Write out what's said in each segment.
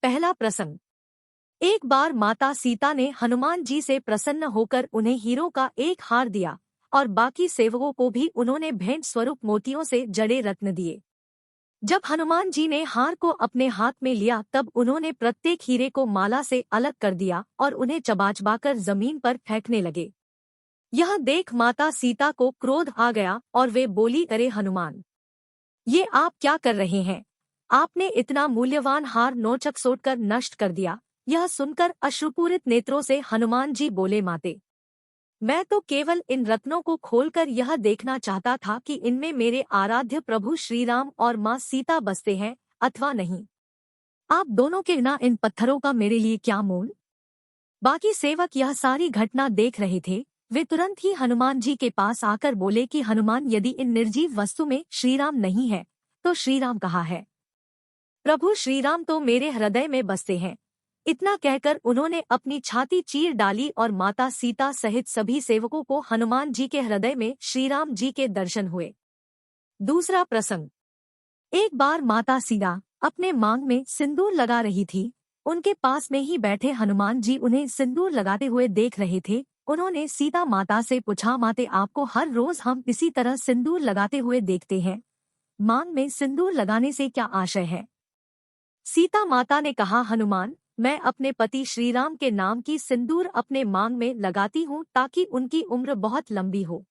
पहला प्रसंग। एक बार माता सीता ने हनुमान जी से प्रसन्न होकर उन्हें हीरों का एक हार दिया और बाकी सेवकों को भी उन्होंने भेंट स्वरूप मोतियों से जड़े रत्न दिए। जब हनुमान जी ने हार को अपने हाथ में लिया तब उन्होंने प्रत्येक हीरे को माला से अलग कर दिया और उन्हें चबाचबाकर जमीन पर फेंकने लगे। यह देख माता सीता को क्रोध आ गया और वे बोली, अरे हनुमान, ये आप क्या कर रहे हैं? आपने इतना मूल्यवान हार नोचक सोटकर नष्ट कर दिया। यह सुनकर अश्रुपूरित नेत्रों से हनुमान जी बोले, माते, मैं तो केवल इन रत्नों को खोलकर यह देखना चाहता था कि इनमें मेरे आराध्य प्रभु श्रीराम और माँ सीता बसते हैं अथवा नहीं। आप दोनों के बिना इन पत्थरों का मेरे लिए क्या मोल? बाकी सेवक यह सारी घटना देख रहे थे। वे तुरंत ही हनुमान जी के पास आकर बोले कि हनुमान, यदि इन निर्जीव वस्तु में श्रीराम नहीं है तो श्रीराम कहाँ है? प्रभु श्रीराम तो मेरे हृदय में बसते हैं। इतना कहकर उन्होंने अपनी छाती चीर डाली और माता सीता सहित सभी सेवकों को हनुमान जी के हृदय में श्रीराम जी के दर्शन हुए। दूसरा प्रसंग। एक बार माता सीता अपने मांग में सिंदूर लगा रही थी। उनके पास में ही बैठे हनुमान जी उन्हें सिंदूर लगाते हुए देख रहे थे। उन्होंने सीता माता से पूछा, माते, आपको हर रोज हम इसी तरह सिंदूर लगाते हुए देखते हैं, मांग में सिंदूर लगाने से क्या आशय है? सीता माता ने कहा, हनुमान, मैं अपने पति श्रीराम के नाम की सिंदूर अपने मांग में लगाती हूँ ताकि उनकी उम्र बहुत लंबी हो।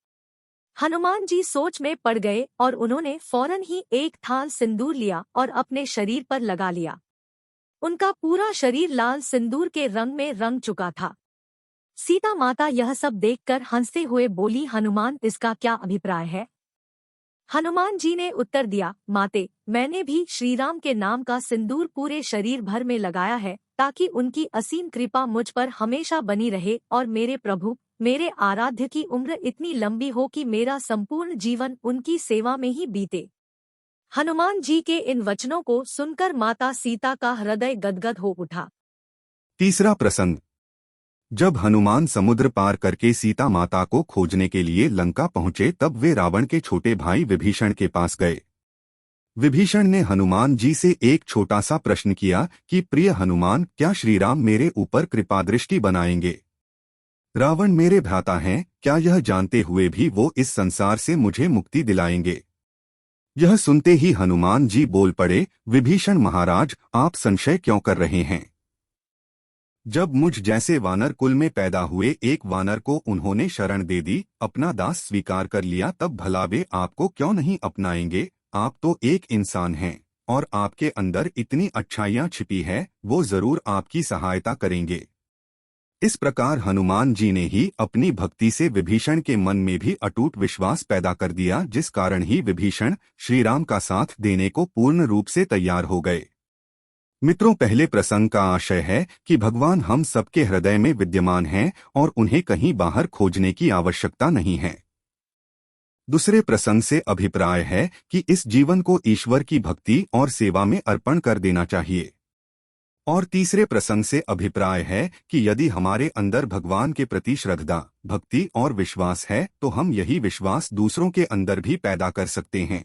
हनुमान जी सोच में पड़ गए और उन्होंने फौरन ही एक थाल सिंदूर लिया और अपने शरीर पर लगा लिया। उनका पूरा शरीर लाल सिंदूर के रंग में रंग चुका था। सीता माता यह सब देखकर हंसते हुए बोली, हनुमान, इसका क्या अभिप्राय है? हनुमान जी ने उत्तर दिया, माते, मैंने भी श्रीराम के नाम का सिंदूर पूरे शरीर भर में लगाया है ताकि उनकी असीम कृपा मुझ पर हमेशा बनी रहे और मेरे प्रभु, मेरे आराध्य की उम्र इतनी लंबी हो कि मेरा संपूर्ण जीवन उनकी सेवा में ही बीते। हनुमान जी के इन वचनों को सुनकर माता सीता का हृदय गदगद हो उठा। तीसरा प्रसंग। जब हनुमान समुद्र पार करके सीता माता को खोजने के लिए लंका पहुंचे तब वे रावण के छोटे भाई विभीषण के पास गए। विभीषण ने हनुमान जी से एक छोटा सा प्रश्न किया कि प्रिय हनुमान, क्या श्रीराम मेरे ऊपर कृपा दृष्टि बनाएंगे? रावण मेरे भ्राता हैं, क्या यह जानते हुए भी वो इस संसार से मुझे मुक्ति दिलाएंगे? यह सुनते ही हनुमान जी बोल पड़े, विभीषण महाराज, आप संशय क्यों कर रहे हैं? जब मुझ जैसे वानर कुल में पैदा हुए एक वानर को उन्होंने शरण दे दी, अपना दास स्वीकार कर लिया, तब भला वे आपको क्यों नहीं अपनाएंगे? आप तो एक इंसान हैं और आपके अंदर इतनी अच्छाइयाँ छिपी है, वो जरूर आपकी सहायता करेंगे। इस प्रकार हनुमान जी ने ही अपनी भक्ति से विभीषण के मन में भी अटूट विश्वास पैदा कर दिया, जिस कारण ही विभीषण श्रीराम का साथ देने को पूर्ण रूप से तैयार हो गए। मित्रों, पहले प्रसंग का आशय है कि भगवान हम सबके हृदय में विद्यमान हैं और उन्हें कहीं बाहर खोजने की आवश्यकता नहीं है। दूसरे प्रसंग से अभिप्राय है कि इस जीवन को ईश्वर की भक्ति और सेवा में अर्पण कर देना चाहिए। और तीसरे प्रसंग से अभिप्राय है कि यदि हमारे अंदर भगवान के प्रति श्रद्धा, भक्ति और विश्वास है तो हम यही विश्वास दूसरों के अंदर भी पैदा कर सकते हैं।